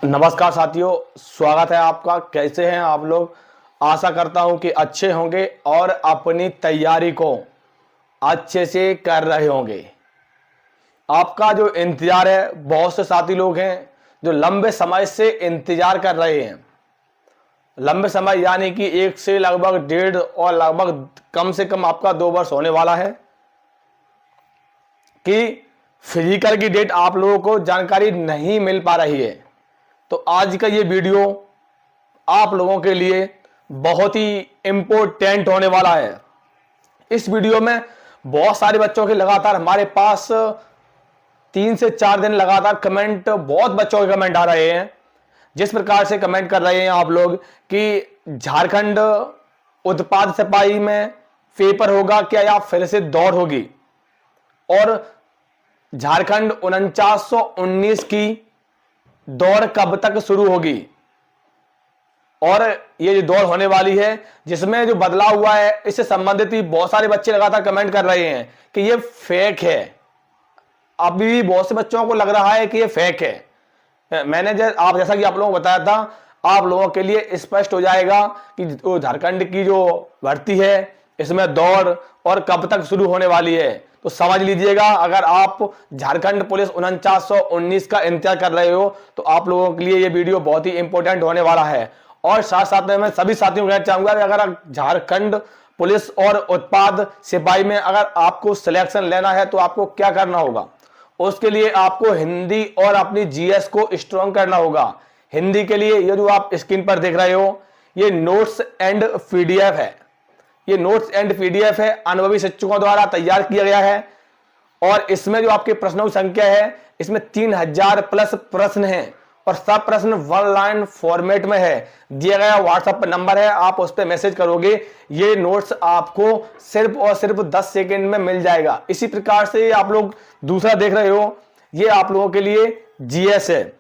नमस्कार साथियों, स्वागत है आपका। कैसे हैं आप लोग? आशा करता हूं कि अच्छे होंगे और अपनी तैयारी को अच्छे से कर रहे होंगे। आपका जो इंतजार है, बहुत से साथी लोग हैं जो लंबे समय से इंतजार कर रहे हैं। लंबे समय यानी कि 1 से लगभग 1.5 और लगभग कम से कम आपका 2 वर्ष होने वाला है कि फिजिकल की डेट आप लोगों को जानकारी नहीं मिल पा रही है। तो आज का ये वीडियो आप लोगों के लिए बहुत ही इंपॉर्टेंट होने वाला है। इस वीडियो में बहुत सारे बच्चों के लगातार हमारे पास 3 से 4 दिन लगातार कमेंट, बहुत बच्चों के कमेंट आ रहे हैं। जिस प्रकार से कमेंट कर रहे हैं आप लोग कि झारखंड उत्पाद सिपाही में पेपर होगा क्या या फिर से दौड़ होगी, और झारखंड 4919 की दौड़ कब तक शुरू होगी, और ये जो दौड़ होने वाली है जिसमें जो बदलाव हुआ है इससे संबंधित ही बहुत सारे बच्चे लगातार कमेंट कर रहे हैं कि ये फेक है। अभी भी बहुत से बच्चों को लग रहा है कि ये फेक है। मैंने जैसा कि आप लोगों को बताया था, आप लोगों के लिए स्पष्ट हो जाएगा कि झारखंड की जो भर्ती है इसमें दौड़ और कब तक शुरू होने वाली है। तो समझ लीजिएगा, अगर आप झारखंड पुलिस 4919 का इंतजार कर रहे हो तो आप लोगों के लिए ये वीडियो बहुत ही इंपॉर्टेंट होने वाला है। और साथ साथ में मैं सभी साथियों को कहना चाहूंगा कि अगर झारखंड पुलिस और उत्पाद सिपाही में अगर आपको सिलेक्शन लेना है तो आपको क्या करना होगा। उसके लिए आपको हिंदी और अपनी जीएस को स्ट्रॉन्ग करना होगा। हिंदी के लिए ये जो आप स्क्रीन पर देख रहे हो, ये नोट्स एंड पीडीएफ है। ये नोट्स एंड पीडीएफ है, अनुभवी शिक्षकों द्वारा तैयार किया गया है। और इसमें जो आपके प्रश्नों की संख्या है, इसमें 3000 प्लस प्रश्न हैं और सब प्रश्न 1 लाइन फॉर्मेट में है। दिया गया व्हाट्सएप पर नंबर है, आप उस पर मैसेज करोगे, ये नोट्स आपको सिर्फ और सिर्फ 10 सेकेंड में मिल जाएगा। इसी प्रकार से आप लोग दूसरा देख रहे हो, ये आप लोगों के लिए जीएस है,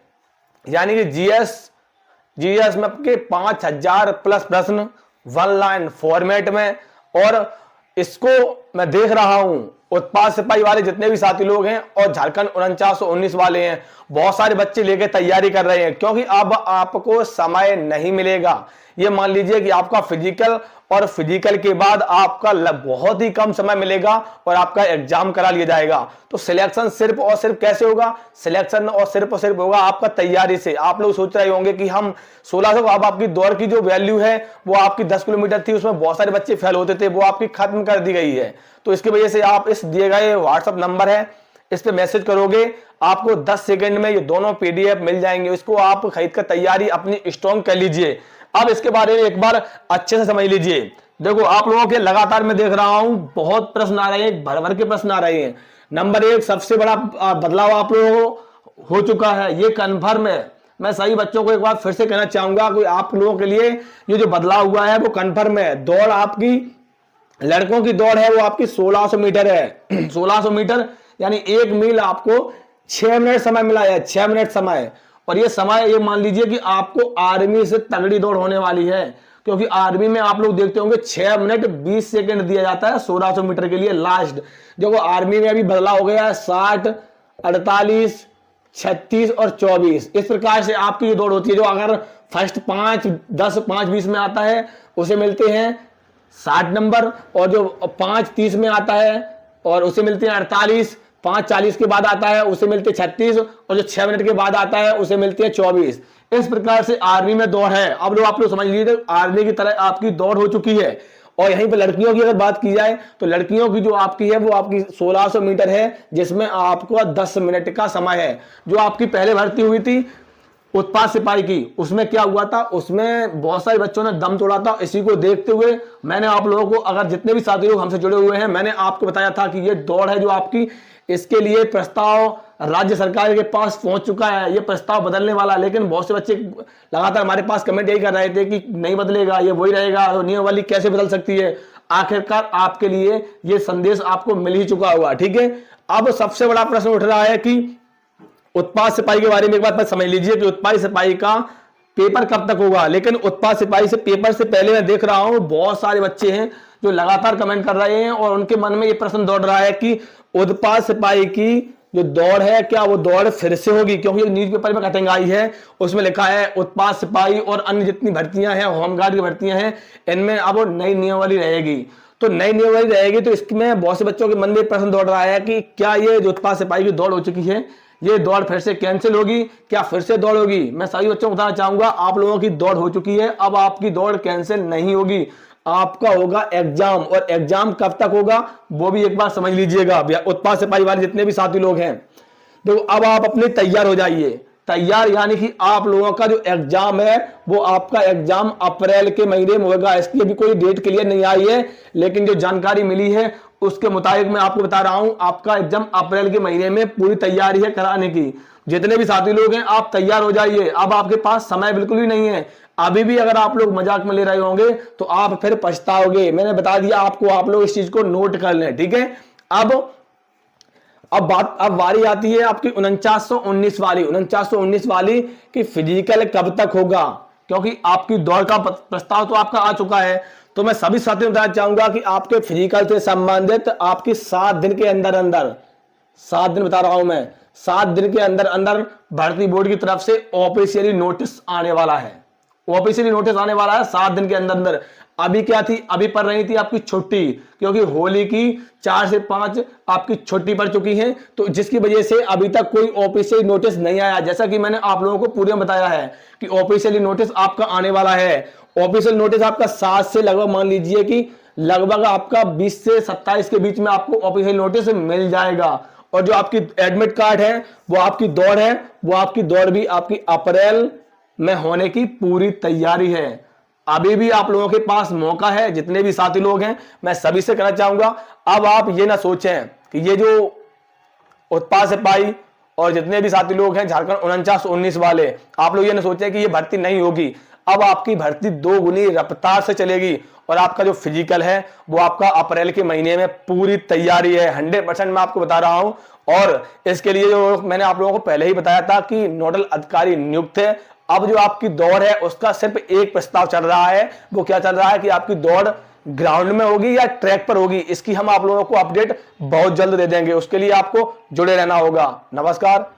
यानी कि जीएस में आपके 5000 प्लस प्रश्न 1 लाइन फॉर्मेट में। और इसको मैं देख रहा हूं, उत्पाद सिपाही वाले जितने भी साथी लोग हैं और झारखंड 4919 वाले हैं, बहुत सारे बच्चे लेके तैयारी कर रहे हैं, क्योंकि अब आपको समय नहीं मिलेगा। ये मान लीजिए कि आपका फिजिकल और फिजिकल के बाद आपका बहुत ही कम समय मिलेगा और आपका एग्जाम करा लिया जाएगा। तो सिलेक्शन सिर्फ और सिर्फ कैसे होगा? सिलेक्शन और सिर्फ होगा आपका तैयारी से। आप लोग सोच रहे होंगे कि हम 1600, अब आपकी दौड़ की जो वैल्यू है वो आपकी 10 किलोमीटर थी, उसमें बहुत सारे बच्चे फेल होते थे, वो आपकी खत्म कर दी गई है। तो इसकी वजह से आप इस दिए गए व्हाट्सएप नंबर है, इस पे मैसेज करोगे, आपको 10 सेकंड में ये दोनों पीडीएफ मिल जाएंगे। इसको आप खरीद कर तैयारी अपनी स्ट्रॉन्ग कर लीजिए। अब इसके बारे में एक बार अच्छे से समझ लीजिए। देखो, आप लोगों के लगातार मैं देख रहा हूं बहुत प्रश्न आ रहे हैं, भर भर के प्रश्न आ रहे हैं। नंबर 1 सबसे बड़ा बदलाव आप लोगों को हो चुका है, ये कन्फर्म है। मैं सही बच्चों को एक बार फिर से कहना चाहूंगा कि आप लोगों के लिए ये जो बदलाव हुआ है वो कन्फर्म है। दौड़ आपकी, लड़कों की दौड़ है वो आपकी 1600 मीटर है। 1600 मीटर यानी 1 मील आपको 6 मिनट समय मिला है, 6 मिनट समय। और ये समय, ये मान लीजिए कि आपको आर्मी से तगड़ी दौड़ होने वाली है, क्योंकि आर्मी में आप लोग देखते होंगे 6 मिनट 20 सेकंड दिया जाता है 1600 मीटर के लिए लास्ट। जो आर्मी में अभी बदलाव हो गया है 60, 48, 36 और 24। इस प्रकार से आपकी जो दौड़ होती है, जो अगर फर्स्ट 5, 10, 5, 20 में आता है उसे मिलते हैं 60 नंबर, और जो 5, 30 में आता है और उसे मिलते हैं 48, 5, 40 के बाद आता है उसे मिलते हैं 36, और जो 6 मिनट के बाद आता है उसे मिलते हैं 24। इस प्रकार से आर्मी में दौड़ है। अब लोग आप लोग समझ लीजिए, आर्मी की तरह आपकी दौड़ हो चुकी है। और यहीं पर लड़कियों की अगर बात की जाए तो लड़कियों की जो आपकी है वो आपकी 1600 मीटर है, जिसमें आपको 10 मिनट का समय है। जो आपकी पहले भर्ती हुई थी उत्पाद सिपाही की, उसमें क्या हुआ था, उसमें बहुत सारे बच्चों ने दम तोड़ा था। इसी को देखते हुए मैंने आप लोगों को, अगर जितने भी साथी लोग हमसे जुड़े हुए हैं, मैंने आपको बताया था कि ये दौड़ है जो आपकी, इसके लिए प्रस्ताव राज्य सरकार के पास पहुंच चुका है। ये प्रस्ताव बदलने वाला है, लेकिन बहुत से बच्चे लगातार हमारे पास कमेंट यही कर रहे थे कि नहीं बदलेगा, ये वही रहेगा, नियमावली कैसे बदल सकती है। आखिरकार आपके लिए ये संदेश आपको मिल ही चुका हुआ, ठीक है। अब सबसे बड़ा प्रश्न उठ रहा है कि उत्पाद सिपाही के बारे में एक बात समझ लीजिए कि उत्पाद सिपाही का पेपर कब तक होगा। लेकिन उत्पाद सिपाही से पेपर से पहले मैं देख रहा हूं बहुत सारे बच्चे हैं जो लगातार कमेंट कर रहे हैं और उनके मन में ये प्रश्न दौड़ रहा है कि उत्पाद सिपाही की जो दौड़ है क्या वो दौड़ फिर से होगी? क्योंकि न्यूज़पेपर में कटिंग आई है, उसमें लिखा है उत्पाद सिपाही और अन्य जितनी भर्तियां हैं, होमगार्ड की भर्तियां हैं, इनमें अब नई नियमावली रहेगी। तो नई नियमावली रहेगी तो इसमें बहुत से बच्चों के मन में प्रश्न दौड़ रहा है कि क्या ये जो उत्पाद सिपाही की दौड़ हो चुकी है, ये दौड़ फिर से कैंसिल होगी, क्या फिर से दौड़ होगी? मैं सभी बच्चों को बताना चाहूंगा, आप लोगों की दौड़ हो चुकी है, अब आपकी दौड़ कैंसिल नहीं होगी, आपका होगा एग्जाम। और एग्जाम कब तक होगा वो भी एक बार समझ लीजिएगा। उत्पाद सिपाही वाले जितने भी साथी लोग हैं, तो अब आप अपने तैयार हो जाइए। तैयार यानी कि आप लोगों का जो एग्जाम है वो आपका एग्जाम अप्रैल के महीने में होगा। इसकी अभी कोई डेट क्लियर नहीं आई है, लेकिन जो जानकारी मिली है उसके मुताबिक मैं आपको बता रहा हूं, आपका एग्जाम अप्रैल के महीने में पूरी तैयारी है कराने की। जितने भी साथी लोग हैं आप तैयार हो जाइए, अब आपके पास समय बिल्कुल भी नहीं है। अभी भी अगर आप लोग मजाक में ले रहे होंगे तो आप फिर पछताओगे। मैंने बता दिया आपको, आप लोग इस चीज को नोट कर लें, ठीक है। अब बारी आती है आपकी 4919 वाली कि फिजिकल कब तक होगा, क्योंकि आपकी दौड़ का प्रस्ताव तो आपका आ चुका है। तो मैं सभी साथियों को बताना चाहूंगा कि आपके फिजिकल से संबंधित आपकी 7 दिन के अंदर अंदर, 7 दिन बता रहा हूं मैं, 7 दिन के अंदर अंदर भर्ती बोर्ड की तरफ से ऑफिशियली नोटिस आने वाला है। ऑफिशियली नोटिस आने वाला है 7 दिन के अंदर अंदर। अभी क्या थी, अभी पड़ रही थी आपकी छुट्टी, क्योंकि होली की 4 से 5 आपकी छुट्टी पड़ चुकी है, तो जिसकी वजह से अभी तक कोई ऑफिशियल नोटिस नहीं आया। जैसा कि मैंने आप लोगों को पूरे में बताया है कि ऑफिशियली नोटिस आपका आने वाला है। ऑफिशियल नोटिस आपका 7 से लगभग मान लीजिए कि लगभग आपका 20 से 27 के बीच में आपको ऑफिशियल नोटिस मिल जाएगा। और जो आपकी एडमिट कार्ड है, वो आपकी दौड़ है, वो आपकी दौड़ भी आपकी अप्रैल में होने की पूरी तैयारी है। अभी भी आप लोगों के पास मौका है, जितने भी साथी लोग हैं मैं सभी से कहना चाहूंगा, अब आप ये ना सोचें कि ये जो उत्पाद सिपाही और जितने भी साथी लोग हैं झारखंड 4919 वाले, आप लोग ये ना सोचें कि ये भर्ती नहीं होगी। अब आपकी भर्ती 2 गुनी रफ्तार से चलेगी और आपका जो फिजिकल है वो आपका अप्रैल के महीने में पूरी तैयारी है। 100% मैं आपको बता रहा हूं। और इसके लिए जो मैंने आप लोगों को पहले ही बताया था कि नोडल अधिकारी नियुक्त है। अब जो आपकी दौड़ है उसका सिर्फ एक प्रस्ताव चल रहा है। वो क्या चल रहा है कि आपकी दौड़ ग्राउंड में होगी या ट्रैक पर होगी, इसकी हम आप लोगों को अपडेट बहुत जल्द दे देंगे। उसके लिए आपको जुड़े रहना होगा। नमस्कार।